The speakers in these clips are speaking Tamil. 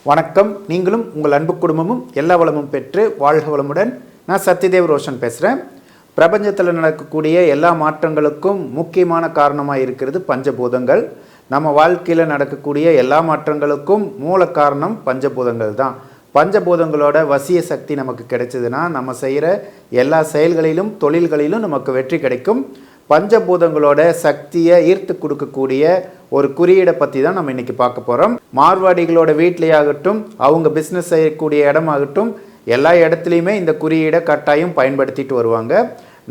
வணக்கம். நீங்களும் உங்கள் அன்பு குடும்பமும் எல்லா வளமும் பெற்று வாழ்க வளமுடன். நான் சத்யதேவ் ரோஷன் பேசுகிறேன். பிரபஞ்சத்தில் நடக்கக்கூடிய எல்லா மாற்றங்களுக்கும் முக்கியமான காரணமாக இருக்கிறது பஞ்சபூதங்கள். நம்ம வாழ்க்கையில் நடக்கக்கூடிய எல்லா மாற்றங்களுக்கும் மூல காரணம் பஞ்சபூதங்கள் தான். பஞ்சபூதங்களோட வசிய சக்தி நமக்கு கிடைச்சதுன்னா நம்ம செய்கிற எல்லா செயல்களிலும் தொழில்களிலும் நமக்கு வெற்றி கிடைக்கும். பஞ்சபூதங்களோட சக்தியை ஈர்த்து கொடுக்கக்கூடிய ஒரு குறியீடை பற்றி தான் நம்ம இன்றைக்கி பார்க்க போகிறோம். மார்வாடிகளோட வீட்லேயாகட்டும், அவங்க பிஸ்னஸ் செய்யக்கூடிய இடமாகட்டும், எல்லா இடத்துலையுமே இந்த குறியீடை கட்டாயம் பயன்படுத்திட்டு வருவாங்க.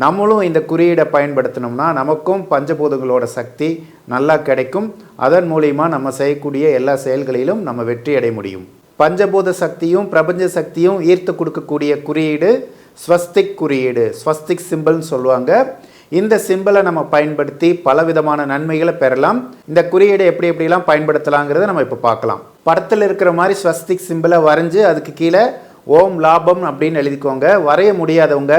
நம்மளும் இந்த குறியீடை பயன்படுத்தினோம்னா நமக்கும் பஞ்சபூதங்களோட சக்தி நல்லா கிடைக்கும். அதன் மூலிமா நம்ம செய்யக்கூடிய எல்லா செயல்களிலும் நம்ம வெற்றி அடைய முடியும். பஞ்சபூத சக்தியும் பிரபஞ்ச சக்தியும் ஈர்த்து கொடுக்கக்கூடிய குறியீடு ஸ்வஸ்திக் குறியீடு, ஸ்வஸ்திக் சிம்பிள்னு சொல்லுவாங்க. இந்த சிம்பிளை நம்ம பயன்படுத்தி பலவிதமான நன்மைகளை பெறலாம். இந்த குறியீடை எப்படிலாம் பயன்படுத்தலாங்கிறத நம்ம இப்போ பார்க்கலாம். படத்தில் இருக்கிற மாதிரி ஸ்வஸ்திக் சிம்பிளை வரைஞ்சி அதுக்கு கீழே ஓம் லாபம் அப்படின்னு எழுதிக்கோங்க. வரைய முடியாதவங்க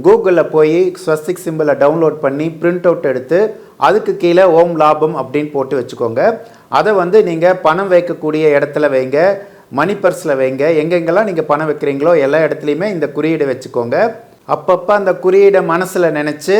கூகுளில் போய் ஸ்வஸ்திக் சிம்பிளை டவுன்லோட் பண்ணி பிரிண்ட் அவுட் எடுத்து அதுக்கு கீழே ஓம் லாபம் அப்படின்னு போட்டு வச்சுக்கோங்க. அதை நீங்கள் பணம் வைக்கக்கூடிய இடத்துல வைங்க, மணி பர்ஸில் வைங்க, எங்கெங்கெல்லாம் நீங்கள் பணம் வைக்கிறீங்களோ எல்லா இடத்துலையுமே இந்த குறியீடை வச்சுக்கோங்க. அப்பப்போ அந்த குறியீடை மனசில் நினச்சி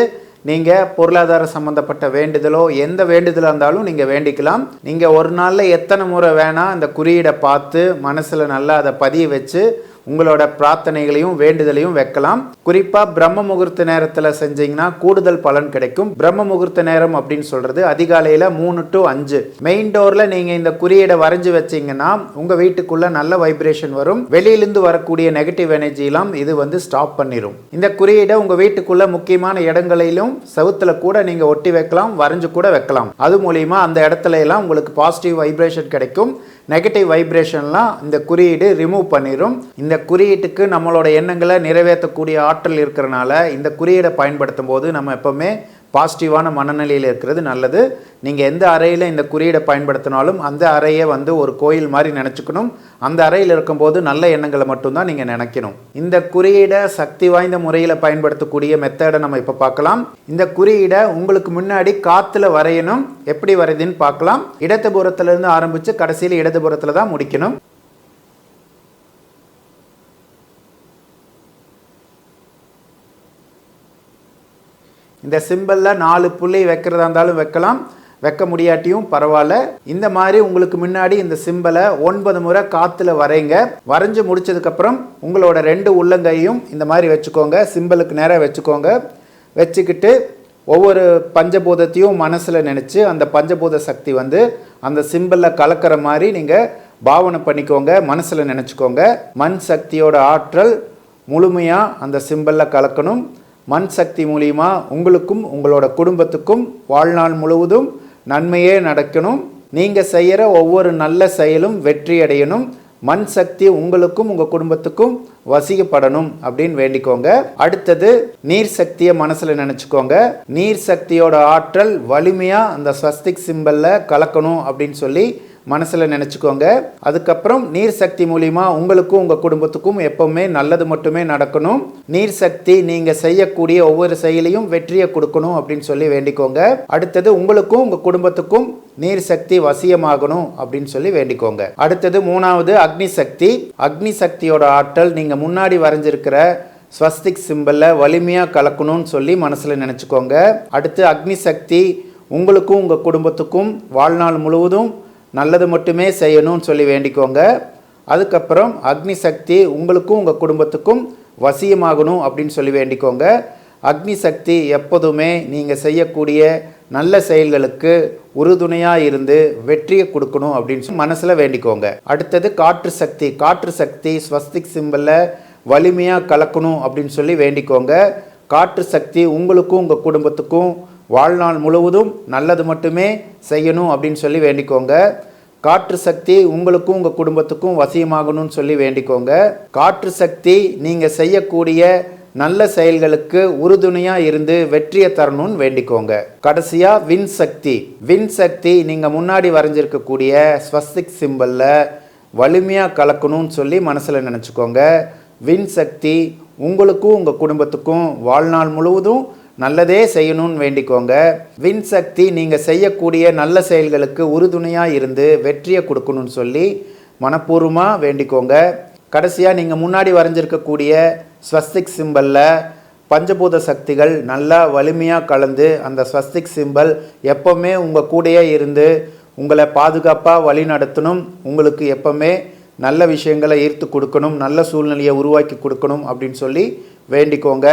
நீங்கள் பொருளாதார சம்மந்தப்பட்ட வேண்டுதலோ எந்த வேண்டுதலாக இருந்தாலும் நீங்கள் வேண்டிக்கலாம். நீங்கள் ஒரு நாளில் எத்தனை முறை வேணால் அந்த குறியீடை பார்த்து மனசில் நல்லா அதை பதிய வச்சு உங்களோட பிரார்த்தனைகளையும் வேண்டுதலையும் வைக்கலாம். குறிப்பாக பிரம்ம முகூர்த்த நேரத்தில் செஞ்சீங்கன்னா கூடுதல் பலன் கிடைக்கும். பிரம்ம முகூர்த்த நேரம் அப்படின்னு சொல்கிறது அதிகாலையில் 3 to 5. மெயின் டோரில் நீங்கள் இந்த குறியீடை வரைஞ்சி வச்சிங்கன்னா உங்கள் வீட்டுக்குள்ளே நல்ல வைப்ரேஷன் வரும். வெளியிலிருந்து வரக்கூடிய நெகட்டிவ் எனர்ஜிலாம் இது ஸ்டாப் பண்ணிடும். இந்த குறியீடை உங்கள் வீட்டுக்குள்ளே முக்கியமான இடங்களிலும் செவுத்தில் கூட நீங்கள் ஒட்டி வைக்கலாம், வரைஞ்சு கூட வைக்கலாம். அது மூலிமா அந்த இடத்துல எல்லாம் உங்களுக்கு பாசிட்டிவ் வைப்ரேஷன் கிடைக்கும். நெகட்டிவ் வைப்ரேஷன்லாம் இந்த குறியீடு ரிமூவ் பண்ணிடும். இந்த குறியீட்டுக்கு நம்மளோட எண்ணங்களை நிறைவேற்றக்கூடிய ஆற்றல் இருக்கிறனால இந்த குறியீடை பயன்படுத்தும் போது நம்ம எப்பவுமே பாசிட்டிவான மனநிலையில் இருக்கிறது நல்லது. நீங்கள் எந்த அறையில் இந்த குறியீடை பயன்படுத்தினாலும் அந்த அறையை ஒரு கோயில் மாதிரி நினச்சிக்கணும். அந்த அறையில் இருக்கும்போது நல்ல எண்ணங்களை மட்டும்தான் நீங்கள் நினைக்கணும். இந்த குறியீடை சக்தி வாய்ந்த முறையில் பயன்படுத்தக்கூடிய மெத்தடை நம்ம இப்போ பார்க்கலாம். இந்த குறியீடை உங்களுக்கு முன்னாடி காற்றுல வரையணும். எப்படி வரையுதுன்னு பார்க்கலாம். இடதுபுறத்துலேருந்து ஆரம்பித்து கடைசியில் இடதுபுறத்தில் தான் முடிக்கணும். இந்த சிம்பிளில் 4 புள்ளி வைக்கிறதா இருந்தாலும் வைக்கலாம், வைக்க முடியாட்டியும் பரவாயில்ல. இந்த மாதிரி உங்களுக்கு முன்னாடி இந்த சிம்பிளை 9 முறை காற்றுல வரைங்க. வரைஞ்சி முடிச்சதுக்கப்புறம் உங்களோட 2 உள்ளங்கையும் இந்த மாதிரி வச்சுக்கோங்க. சிம்பிளுக்கு நேராக வச்சுக்கோங்க. வச்சுக்கிட்டு ஒவ்வொரு பஞ்சபூதத்தையும் மனசில் நினச்சி அந்த பஞ்சபூத சக்தி அந்த சிம்பிளில் கலக்கிற மாதிரி நீங்கள் பாவனை பண்ணிக்கோங்க, மனசில் நினச்சிக்கோங்க. மண் சக்தியோட ஆற்றல் முழுமையாக அந்த சிம்பிளில் கலக்கணும். மண் சக்தி மூலிமா உங்களுக்கும் உங்களோட குடும்பத்துக்கும் வாழ்நாள் முழுவதும் நன்மையே நடக்கணும். நீங்கள் செய்கிற ஒவ்வொரு நல்ல செயலும் வெற்றி அடையணும். மண் சக்தி உங்களுக்கும் உங்கள் குடும்பத்துக்கும் வசிக்கப்படணும் அப்படின்னு வேண்டிக்கோங்க. அடுத்தது நீர் சக்தியை மனசில் நினச்சிக்கோங்க. நீர் சக்தியோட ஆற்றல் வலிமையாக அந்த ஸ்வஸ்திக் சிம்பிளில் கலக்கணும் அப்படின்னு சொல்லி மனசில் நினச்சிக்கோங்க. அதுக்கப்புறம் நீர் சக்தி மூலிமா உங்களுக்கும் உங்கள் குடும்பத்துக்கும் எப்பவுமே நல்லது மட்டுமே நடக்கணும். நீர் சக்தி நீங்கள் செய்யக்கூடிய ஒவ்வொரு செயலையும் வெற்றியை கொடுக்கணும் அப்படின்னு சொல்லி வேண்டிக்கோங்க. அடுத்தது உங்களுக்கும் உங்கள் குடும்பத்துக்கும் நீர் சக்தி வசியமாகணும் அப்படின்னு சொல்லி வேண்டிக்கோங்க. அடுத்தது 3வது அக்னி சக்தி. அக்னி சக்தியோட ஆற்றல் நீங்கள் முன்னாடி வரைஞ்சிருக்கிற ஸ்வஸ்திக் சிம்பிளில் வலிமையாக கலக்கணும்னு சொல்லி மனசில் நினச்சிக்கோங்க. அடுத்து அக்னி சக்தி உங்களுக்கும் உங்கள் குடும்பத்துக்கும் வாழ்நாள் முழுவதும் நல்லது மட்டுமே செய்யணும்னு சொல்லி வேண்டிக்கோங்க. அதுக்கப்புறம் அக்னி சக்தி உங்களுக்கும் உங்கள் குடும்பத்துக்கும் வசியமாகணும் அப்படின்னு சொல்லி வேண்டிக்கோங்க. அக்னி சக்தி எப்போதுமே நீங்கள் செய்யக்கூடிய நல்ல செயல்களுக்கு உறுதுணையாக இருந்து வெற்றியை கொடுக்கணும் அப்படின்னு மனசில் வேண்டிக்கோங்க. அடுத்தது காற்று சக்தி. காற்று சக்தி ஸ்வஸ்திக் சிம்பிளில் வலிமையாக கலக்கணும் அப்படின்னு சொல்லி வேண்டிக்கோங்க. காற்று சக்தி உங்களுக்கும் உங்கள் குடும்பத்துக்கும் வாழ்நாள் முழுவதும் நல்லது மட்டுமே செய்யணும் அப்படின்னு சொல்லி வேண்டிக்கோங்க. காற்று சக்தி உங்களுக்கும் உங்கள் குடும்பத்துக்கும் வசியமாகணும்னு சொல்லி வேண்டிக்கோங்க. காற்று சக்தி நீங்கள் செய்யக்கூடிய நல்ல செயல்களுக்கு உறுதுணையாக இருந்து வெற்றியை தரணும்னு வேண்டிக்கோங்க. கடைசியாக விண் சக்தி. விண் சக்தி நீங்கள் முன்னாடி வரைஞ்சிருக்கக்கூடிய ஸ்வஸ்திக் சிம்பிளில் வலிமையாக கலக்கணும்னு சொல்லி மனசில் நினச்சிக்கோங்க. விண் சக்தி உங்களுக்கும் உங்கள் குடும்பத்துக்கும் வாழ்நாள் முழுவதும் நல்லதே செய்யணும்னு வேண்டிக்கோங்க. விண் சக்தி நீங்கள் செய்யக்கூடிய நல்ல செயல்களுக்கு உறுதுணையாக இருந்து வெற்றியை கொடுக்கணும்னு சொல்லி மனப்பூர்வமாக வேண்டிக்கோங்க. கடைசியாக நீங்கள் முன்னாடி வரைஞ்சிருக்கக்கூடிய ஸ்வஸ்திக் சிம்பலில் பஞ்சபூத சக்திகள் நல்லா வலிமையாக கலந்து அந்த ஸ்வஸ்திக் சிம்பல் எப்போவுமே உங்கள் கூடயே இருந்து உங்களை பாதுகாப்பாக வழி நடத்தணும், உங்களுக்கு எப்போவுமே நல்ல விஷயங்களை ஈர்த்து கொடுக்கணும், நல்ல சூழ்நிலையை உருவாக்கி கொடுக்கணும் அப்படின்னு சொல்லி வேண்டிக்கோங்க.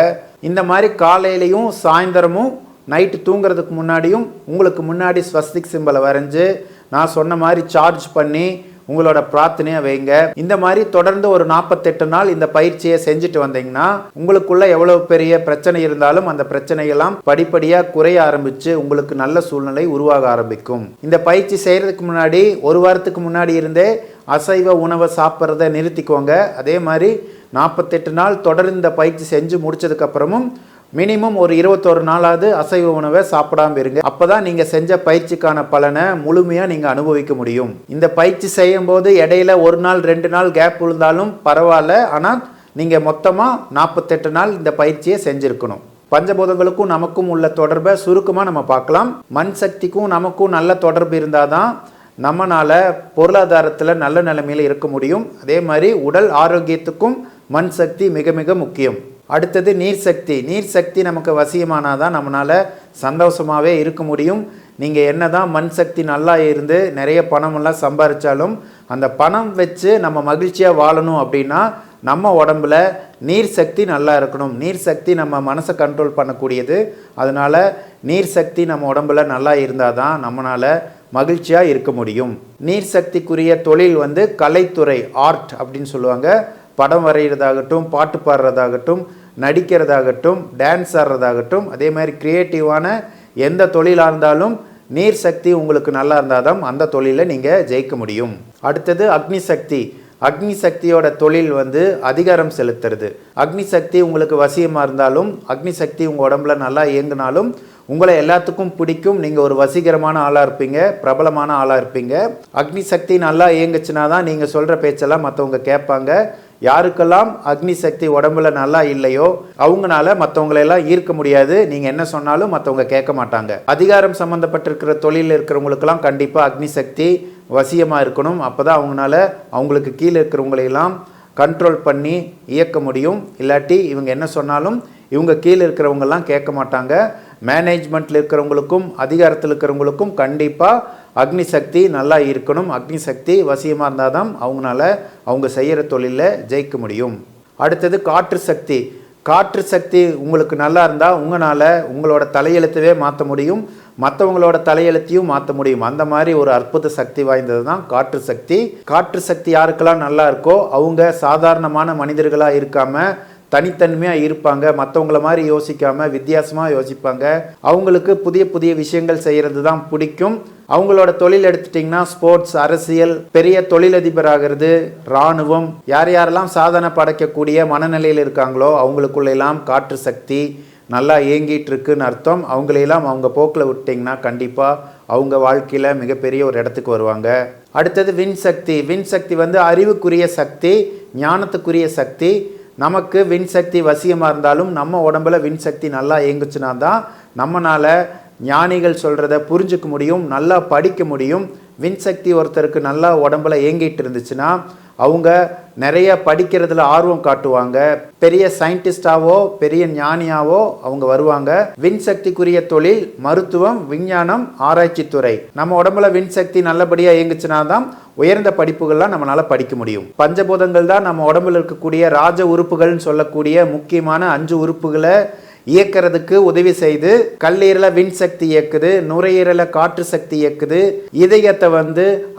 இந்த மாதிரி காலையிலையும் சாயந்தரமும் நைட்டு தூங்குறதுக்கு முன்னாடியும் உங்களுக்கு முன்னாடி ஸ்வஸ்திக் சிம்பலை வரைஞ்சி நான் சொன்ன மாதிரி சார்ஜ் பண்ணி உங்களோட பிரார்த்தனையை வைங்க. இந்த மாதிரி தொடர்ந்து ஒரு 48 நாள் இந்த பயிற்சியை செஞ்சுட்டு வந்தீங்கன்னா உங்களுக்குள்ள எவ்வளவு பெரிய பிரச்சனை இருந்தாலும் அந்த பிரச்சனையெல்லாம் படிப்படியாக குறைய ஆரம்பித்து உங்களுக்கு நல்ல சூழ்நிலை உருவாக ஆரம்பிக்கும். இந்த பயிற்சி செய்கிறதுக்கு முன்னாடி ஒரு வாரத்துக்கு முன்னாடி இருந்தே அசைவ உணவை சாப்பிட்றத நிறுத்திக்கோங்க. அதே மாதிரி 48 நாள் தொடர்ந்து இந்த பயிற்சி செஞ்சு முடிச்சதுக்கப்புறமும் மினிமம் ஒரு 21 நாளாவது அசைவ உணவை சாப்பிடாம இருங்க. அப்போதான் நீங்கள் செஞ்ச பயிற்சிக்கான பலனை முழுமையாக நீங்கள் அனுபவிக்க முடியும். இந்த பயிற்சி செய்யும் போது இடையில 1 நாள் 2 நாள் கேப் விழுந்தாலும் பரவாயில்ல, ஆனால் நீங்கள் மொத்தமாக 48 நாள் இந்த பயிற்சியை செஞ்சுருக்கணும். பஞ்சபூதங்களுக்கும் நமக்கும் உள்ள தொடர்பை சுருக்கமாக நம்ம பார்க்கலாம். மண் சக்திக்கும் நமக்கும் நல்ல தொடர்பு இருந்தால் தான் நம்மளால் பொருளாதாரத்தில் நல்ல நிலைமையில் இருக்க முடியும். அதே மாதிரி உடல் ஆரோக்கியத்துக்கும் மண் சக்தி மிக மிக முக்கியம். அடுத்தது நீர் சக்தி. நீர் சக்தி நமக்கு வசியமானால் தான் நம்மளால் சந்தோஷமாகவே இருக்க முடியும். நீங்கள் என்ன தான் மண் சக்தி நல்லா இருந்து நிறைய பணமெல்லாம் சம்பாதிச்சாலும் அந்த பணம் வச்சு நம்ம மகிழ்ச்சியாக வாழணும் அப்படின்னா நம்ம உடம்புல நீர் சக்தி நல்லா இருக்கணும். நீர் சக்தி நம்ம மனசை கண்ட்ரோல் பண்ணக்கூடியது. அதனால் நீர் சக்தி நம்ம உடம்புல நல்லா இருந்தால் தான் நம்மளால் மகிழ்ச்சியாக இருக்க முடியும். நீர் சக்திக்குரிய தொழில் கலைத்துறை, ஆர்ட் அப்படின்னு சொல்லுவாங்க. படம் வரைகிறதாகட்டும், பாட்டு பாடுறதாகட்டும், நடிக்கிறதாகட்டும், டான்ஸ் ஆடுறதாகட்டும், அதே மாதிரி க்ரியேட்டிவான எந்த தொழிலாக இருந்தாலும் நீர் சக்தி உங்களுக்கு நல்லா இருந்தால் தான் அந்த தொழிலை நீங்கள் ஜெயிக்க முடியும். அடுத்தது அக்னி சக்தி. அக்னி சக்தியோட தொழில் அதிகாரம் செலுத்துறது. அக்னி சக்தி உங்களுக்கு வசியமாக இருந்தாலும் அக்னி சக்தி உங்கள் உடம்புல நல்லா இயங்கினாலும் உங்களை எல்லாத்துக்கும் பிடிக்கும். நீங்கள் ஒரு வசீகரமான ஆளாக இருப்பீங்க, பிரபலமான ஆளாக இருப்பீங்க. அக்னி சக்தி நல்லா இயங்குச்சுன்னா தான் நீங்கள் சொல்கிற பேச்செல்லாம் மற்றவங்க கேட்பாங்க. யாருக்கெல்லாம் அக்னி சக்தி உடம்புல நல்லா இல்லையோ அவங்களால மற்றவங்களெல்லாம் ஈர்க்க முடியாது. நீங்கள் என்ன சொன்னாலும் மற்றவங்க கேட்க மாட்டாங்க. அதிகாரம் சம்மந்தப்பட்டிருக்கிற தொழிலில் இருக்கிறவங்களுக்கெல்லாம் கண்டிப்பாக அக்னி சக்தி வசியமாக இருக்கணும். அப்போ தான் அவங்களுக்கு கீழே இருக்கிறவங்களையெல்லாம் கண்ட்ரோல் பண்ணி இயக்க முடியும். இல்லாட்டி இவங்க என்ன சொன்னாலும் இவங்க கீழே இருக்கிறவங்கெல்லாம் கேட்க மாட்டாங்க. மேனேஜ்மெண்ட்டில் இருக்கிறவங்களுக்கும் அதிகாரத்தில் இருக்கிறவங்களுக்கும் கண்டிப்பாக அக்னி சக்தி நல்லா இருக்கணும். அக்னி சக்தி வசியமாக இருந்தால் தான் அவங்க செய்கிற தொழிலில் ஜெயிக்க முடியும். அடுத்தது காற்று சக்தி. காற்று சக்தி உங்களுக்கு நல்லா இருந்தால் உங்களோட தலையெழுத்தவே மாற்ற முடியும், மற்றவங்களோட தலையெழுத்தையும் மாற்ற முடியும். அந்த மாதிரி ஒரு அற்புத சக்தி வாய்ந்தது தான் காற்று சக்தி. காற்று சக்தி யாருக்கெல்லாம் நல்லா இருக்கோ அவங்க சாதாரணமான மனிதர்களாக இருக்காமல் தனித்தன்மையாக இருப்பாங்க. மற்றவங்கள மாதிரி யோசிக்காமல் வித்தியாசமாக யோசிப்பாங்க. அவங்களுக்கு புதிய புதிய விஷயங்கள் செய்கிறது தான் பிடிக்கும். அவங்களோட தொழில் எடுத்துட்டிங்கன்னா ஸ்போர்ட்ஸ், அரசியல், பெரிய தொழிலதிபர் ஆகிறது, இராணுவம், யாரெல்லாம் சாதனை படைக்கக்கூடிய மனநிலையில் இருக்காங்களோ அவங்களுக்குள்ளெல்லாம் காற்று சக்தி நல்லா இயங்கிட்டு இருக்குன்னு அர்த்தம். அவங்களையெல்லாம் அவங்க போக்கில் விட்டிங்கன்னா கண்டிப்பாக அவங்க வாழ்க்கையில் மிகப்பெரிய ஒரு இடத்துக்கு வருவாங்க. அடுத்தது விண் சக்தி. விண் சக்தி அறிவுக்குரிய சக்தி, ஞானத்துக்குரிய சக்தி. நமக்கு விண் சக்தி வசியமாக இருந்தாலும் நம்ம உடம்புல விண் சக்தி நல்லா இயங்குச்சுன்னா தான் நம்மளால் ஞானிகள் சொல்கிறத புரிஞ்சுக்க முடியும், நல்லா படிக்க முடியும். விண் சக்தி ஒருத்தருக்கு நல்லா உடம்புல இயங்கிட்டு இருந்துச்சுன்னா அவங்க நிறைய படிக்கிறதுல ஆர்வம் காட்டுவாங்க. பெரிய சயின்டிஸ்டாவோ பெரிய ஞானியாவோ அவங்க வருவாங்க. விண் சக்திக்குரிய தொழில் மருத்துவம், விஞ்ஞானம், ஆராய்ச்சி துறை. நம்ம உடம்புல விண் சக்தி நல்லபடியாக இயங்குச்சுன்னா தான் உயர்ந்த படிப்புகள்லாம் நம்மளால படிக்க முடியும். பஞ்சபூதங்கள் தான் நம்ம உடம்புல இருக்கக்கூடிய ராஜ உறுப்புகள்னு சொல்லக்கூடிய முக்கியமான 5 உறுப்புகளை இயக்கிறதுக்கு உதவி செய்து கல்லீரலை விண் சக்தி இயக்குது, நுரையீரலை காற்று சக்தி இயக்குது, இதயத்தை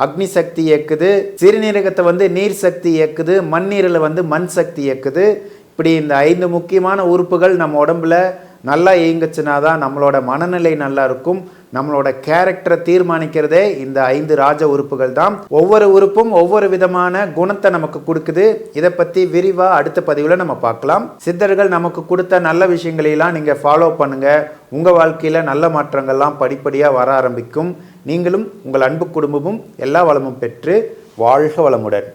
அக்னி சக்தி இயக்குது, சிறுநீரகத்தை நீர் சக்தி இயக்குது, மண்ணீரலை மண் சக்தி இயக்குது. இப்படி இந்த 5 முக்கியமான உறுப்புகள் நம்ம உடம்புல நல்லா இயங்குச்சுன்னா தான் நம்மளோட மனநிலை நல்லா இருக்கும். நம்மளோட கேரக்டரை தீர்மானிக்கிறதே இந்த 5 ராஜ உறுப்புகள் தான். ஒவ்வொரு உறுப்பும் ஒவ்வொரு விதமான குணத்தை நமக்கு கொடுக்குது. இதை பற்றி விரிவாக அடுத்த பதிவில் நம்ம பார்க்கலாம். சித்தர்கள் நமக்கு கொடுத்த நல்ல விஷயங்களெல்லாம் நீங்கள் ஃபாலோ பண்ணுங்கள். உங்கள் வாழ்க்கையில் நல்ல மாற்றங்கள்லாம் படிப்படியாக வர ஆரம்பிக்கும். நீங்களும் உங்கள் அன்பு குடும்பமும் எல்லா வளமும் பெற்று வாழ்க வளமுடன்.